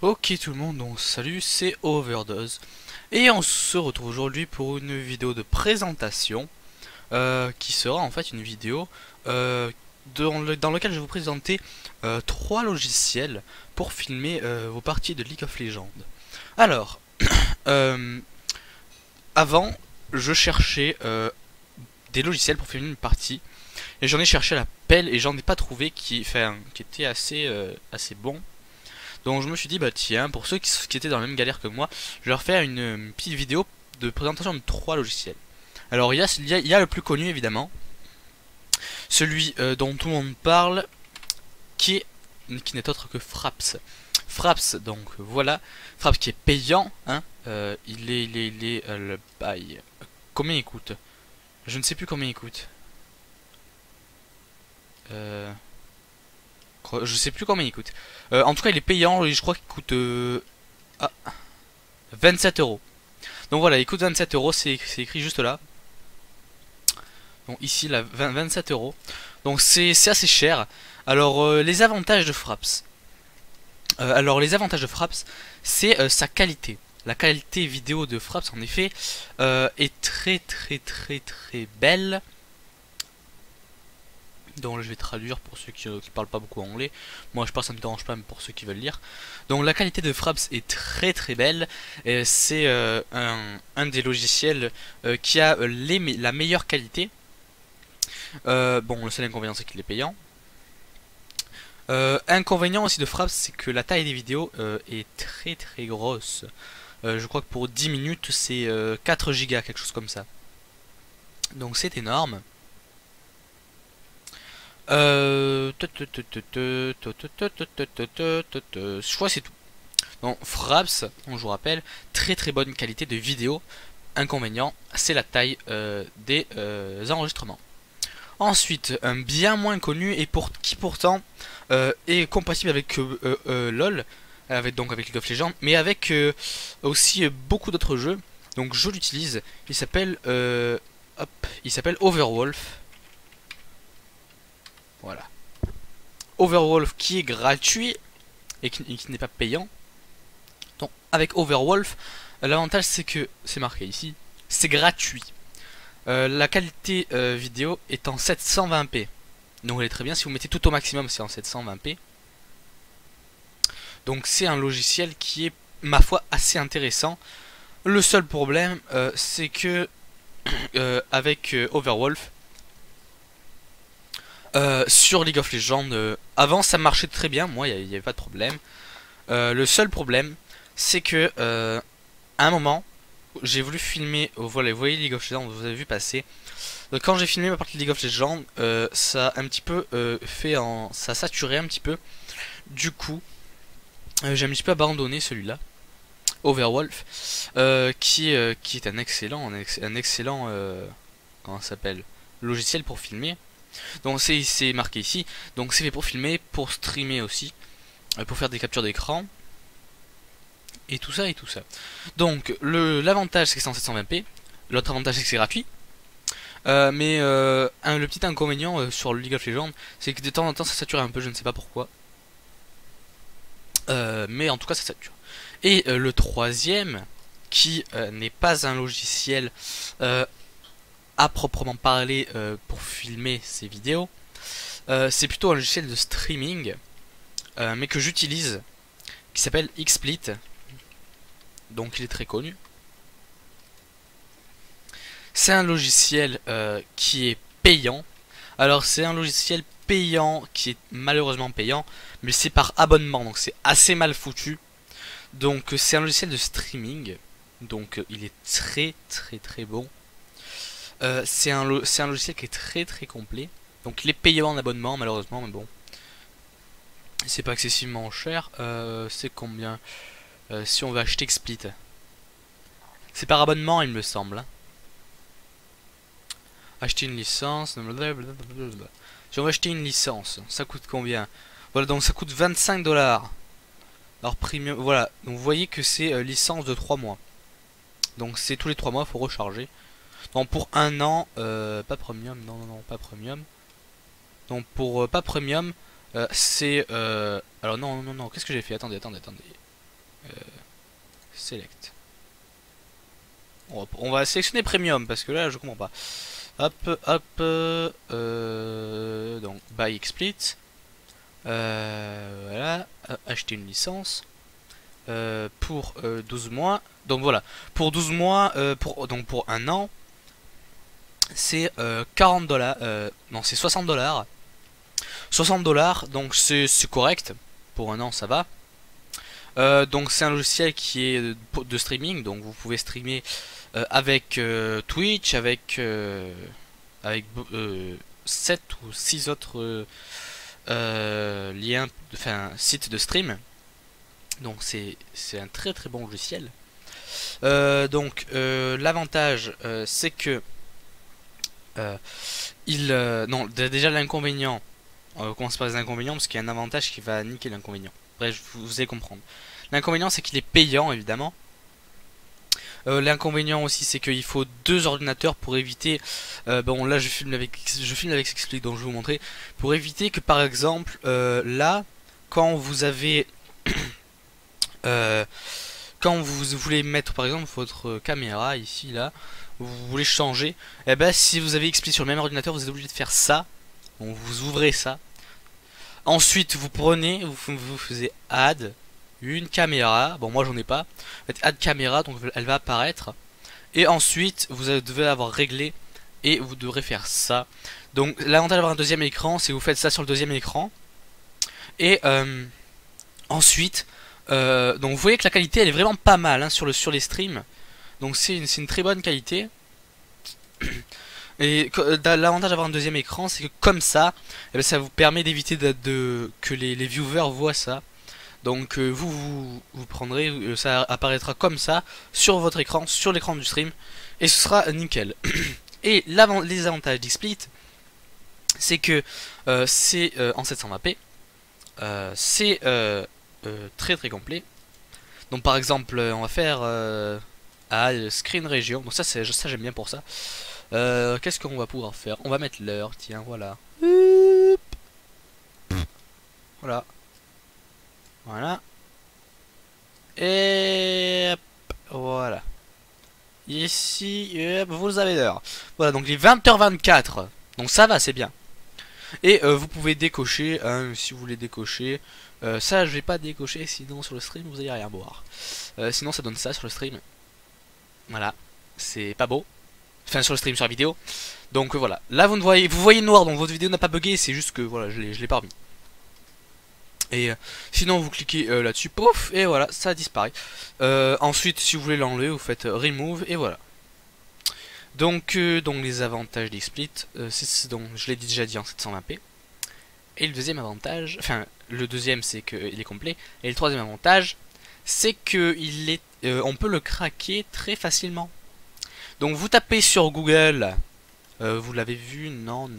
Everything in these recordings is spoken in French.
Ok tout le monde, donc salut, c'est Overdose. Et on se retrouve aujourd'hui pour une vidéo de présentation qui sera en fait une vidéo dans laquelle je vais vous présenter trois logiciels pour filmer vos parties de League of Legends. Alors, euh, avant, je cherchais des logiciels pour filmer une partie et j'en ai cherché à la pelle et j'en ai pas trouvé qui était assez bon. Donc je me suis dit, bah tiens, pour ceux qui étaient dans la même galère que moi, je vais leur faire une petite vidéo de présentation de trois logiciels. Alors il y a le plus connu évidemment, celui dont tout le monde parle, qui n'est autre que Fraps. Fraps, donc voilà, Fraps qui est payant, hein, le bail. Combien il coûte? Je ne sais plus combien il coûte. Euh, je sais plus combien il coûte. En tout cas, il est payant, et je crois qu'il coûte 27 euros. Donc voilà, il coûte 27 euros, c'est écrit juste là. Donc ici, là, 27 euros. Donc c'est assez cher. Alors, les avantages de Fraps. Les avantages de Fraps, c'est sa qualité. La qualité vidéo de Fraps, en effet, est très belle. Donc là, je vais traduire pour ceux qui parlent pas beaucoup anglais. Moi, je pense que ça ne me dérange pas, mais pour ceux qui veulent lire. Donc la qualité de Fraps est très belle. C'est un des logiciels qui a la meilleure qualité. Bon, le seul inconvénient, c'est qu'il est payant. Inconvénient aussi de Fraps, c'est que la taille des vidéos est très grosse. Je crois que pour 10 minutes, c'est 4 gigas, quelque chose comme ça. Donc c'est énorme. Je crois que c'est tout. Donc Fraps, on je vous rappelle, très bonne qualité de vidéo. Inconvénient, c'est la taille des enregistrements. Ensuite, un bien moins connu et qui pourtant est compatible avec LoL, avec League of Legends, mais avec aussi beaucoup d'autres jeux. Donc je l'utilise. Il s'appelle Overwolf. Voilà. Overwolf qui est gratuit et qui n'est pas payant. Donc avec Overwolf, l'avantage c'est que c'est marqué ici, c'est gratuit. La qualité vidéo est en 720p. Donc elle est très bien. Si vous mettez tout au maximum, c'est en 720p. Donc c'est un logiciel qui est, ma foi, assez intéressant. Le seul problème, c'est que avec Overwolf, sur League of Legends, avant ça marchait très bien. Moi, il n'y avait pas de problème. Le seul problème, c'est que à un moment, j'ai voulu filmer. Voilà, vous voyez League of Legends, vous avez vu passer. Donc, quand j'ai filmé ma partie de League of Legends, ça a un petit peu ça a saturé un petit peu. Du coup, j'ai un petit peu abandonné celui-là, Overwolf, qui est un excellent, comment ça s'appelle, logiciel pour filmer. Donc c'est marqué ici. Donc c'est fait pour filmer, pour streamer aussi, pour faire des captures d'écran. Et tout ça et tout ça. Donc l'avantage c'est que c'est en 720p. L'autre avantage c'est que c'est gratuit. Le petit inconvénient sur le League of Legends, c'est que de temps en temps ça sature un peu, je ne sais pas pourquoi. Mais en tout cas ça sature. Et le troisième, qui n'est pas un logiciel à proprement parler pour filmer ces vidéos, c'est plutôt un logiciel de streaming, mais que j'utilise, qui s'appelle XSplit. Donc il est très connu. C'est un logiciel qui est payant. Alors c'est un logiciel payant qui est malheureusement payant, mais c'est par abonnement, donc c'est assez mal foutu. Donc c'est un logiciel de streaming, donc il est très bon. C'est un logiciel qui est très complet. Donc il est payant en abonnement malheureusement, mais bon, c'est pas excessivement cher. C'est combien si on veut acheter XSplit? C'est par abonnement il me semble, hein. Acheter une licence, blablabla. Si on veut acheter une licence, ça coûte combien? Voilà, donc ça coûte 25 dollars. Alors premium, voilà, donc vous voyez que c'est licence de 3 mois. Donc c'est tous les 3 mois, faut recharger. Donc pour un an, pas premium, non, pas premium. Donc pour pas premium, c'est... alors non, qu'est-ce que j'ai fait? Attendez. select. On va sélectionner premium parce que là je comprends pas. Hop, hop, donc buy XSplit. Voilà, acheter une licence pour 12 mois. Donc voilà, pour 12 mois, donc pour un an, c'est 40 dollars. Non, c'est 60 dollars. 60 dollars, donc c'est correct. Pour un an, ça va. Donc c'est un logiciel qui est de streaming, donc vous pouvez streamer avec Twitch, avec 7 ou 6 autres liens, enfin sites de stream. Donc c'est un très très bon logiciel. Donc l'avantage c'est que non, déjà l'inconvénient, on va commencer par les inconvénients parce qu'il y a un avantage qui va niquer l'inconvénient. Bref, vous allez comprendre. L'inconvénient c'est qu'il est payant évidemment. L'inconvénient aussi c'est qu'il faut 2 ordinateurs pour éviter bon là je filme avec XSplit, donc je vais vous montrer, pour éviter que par exemple là quand vous avez quand vous voulez mettre par exemple votre caméra ici là, vous voulez changer, et ben si vous avez XSplit sur le même ordinateur vous êtes obligé de faire ça. Donc vous ouvrez ça, ensuite vous prenez, vous faisiez add une caméra, bon moi j'en ai pas, faites add caméra, donc elle va apparaître, et ensuite vous devez avoir réglé et vous devrez faire ça. Donc l'avantage d'avoir un deuxième écran c'est que vous faites ça sur le deuxième écran, et ensuite donc vous voyez que la qualité elle est vraiment pas mal hein, sur les streams, donc c'est une très bonne qualité. Et l'avantage d'avoir un deuxième écran c'est que comme ça, eh bien, ça vous permet d'éviter que les viewers voient ça. Donc vous prendrez, ça apparaîtra comme ça sur votre écran, sur l'écran du stream, et ce sera nickel. Et les avantages d'XSplit, c'est que c'est en 720p, c'est très très complet. Donc par exemple, on va faire screen region, donc ça j'aime bien pour ça. Qu'est-ce qu'on va pouvoir faire? On va mettre l'heure, tiens, voilà. Voilà. Voilà. Et voilà. Ici, vous avez l'heure. Voilà, donc les 20h24. Donc ça va, c'est bien. Et vous pouvez décocher, hein, si vous voulez décocher. Ça, je vais pas décocher, sinon sur le stream, vous allez rien voir. Sinon, ça donne ça sur le stream. Voilà. C'est pas beau. Enfin, sur le stream, sur la vidéo. Donc voilà. Là, vous voyez noir, donc votre vidéo n'a pas bugué. C'est juste que, voilà, je l'ai pas remis. Et sinon vous cliquez là-dessus, pouf, et voilà, ça disparaît. Ensuite, si vous voulez l'enlever, vous faites remove, et voilà. Donc les avantages d'XSplit, donc je l'ai déjà dit en 720p. Et le deuxième avantage, enfin le deuxième c'est qu'il est complet, et le troisième avantage c'est que on peut le craquer très facilement. Donc vous tapez sur Google, vous l'avez vu, non.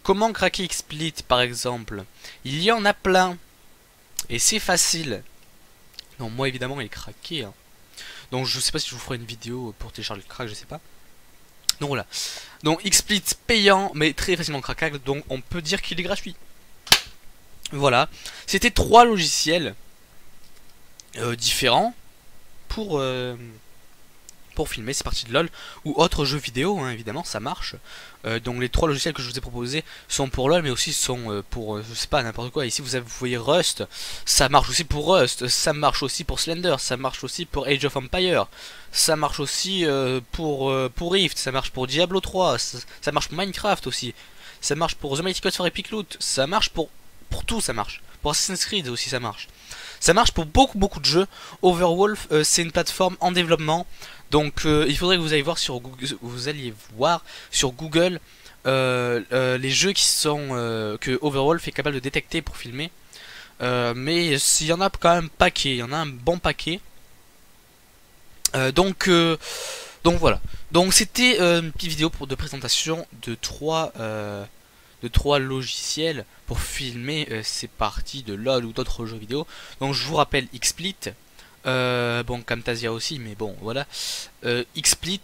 Comment craquer XSplit par exemple? Il y en a plein. Et c'est facile. Non, moi évidemment il est craqué. Hein. Donc je sais pas si je vous ferai une vidéo pour télécharger le crack, je sais pas. Donc voilà. Donc XSplit payant mais très facilement craquable. Donc on peut dire qu'il est gratuit. Voilà. C'était 3 logiciels différents pour filmer, c'est parti de LOL ou autres jeux vidéo, hein, évidemment, ça marche. Donc les 3 logiciels que je vous ai proposés sont pour LOL, mais aussi sont pour, je sais pas, n'importe quoi. Ici vous voyez Rust, ça marche aussi pour Rust, ça marche aussi pour Slender, ça marche aussi pour Age of Empires, ça marche aussi pour Rift, ça marche pour Diablo 3, ça marche pour Minecraft aussi, ça marche pour The Mighty Quest for Epic Loot, ça marche pour tout, ça marche. Pour Assassin's Creed aussi ça marche. Ça marche pour beaucoup de jeux. Overwolf, c'est une plateforme en développement. Donc il faudrait que vous alliez voir sur Google, les jeux qui sont que Overwolf est capable de détecter pour filmer. Mais il y en a quand même un paquet, il y en a un bon paquet. Donc voilà. Donc c'était une petite vidéo de présentation de trois logiciels pour filmer ces parties de LOL ou d'autres jeux vidéo. Donc je vous rappelle XSplit, bon Camtasia aussi, mais bon voilà, XSplit,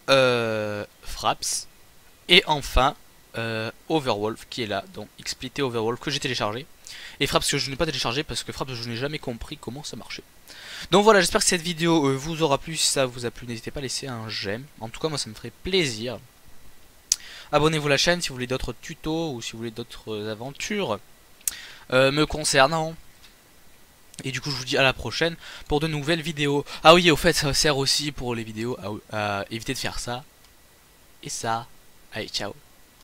Fraps, et enfin Overwolf qui est là, donc XSplit et Overwolf que j'ai téléchargé. Et Fraps que je n'ai pas téléchargé parce que Fraps je n'ai jamais compris comment ça marchait. Donc voilà, j'espère que cette vidéo vous aura plu. Si ça vous a plu, n'hésitez pas à laisser un j'aime. En tout cas, moi ça me ferait plaisir. Abonnez-vous à la chaîne si vous voulez d'autres tutos ou si vous voulez d'autres aventures me concernant. Et du coup, je vous dis à la prochaine pour de nouvelles vidéos. Ah oui, au fait, ça sert aussi pour les vidéos à éviter de faire ça et ça. Allez, ciao.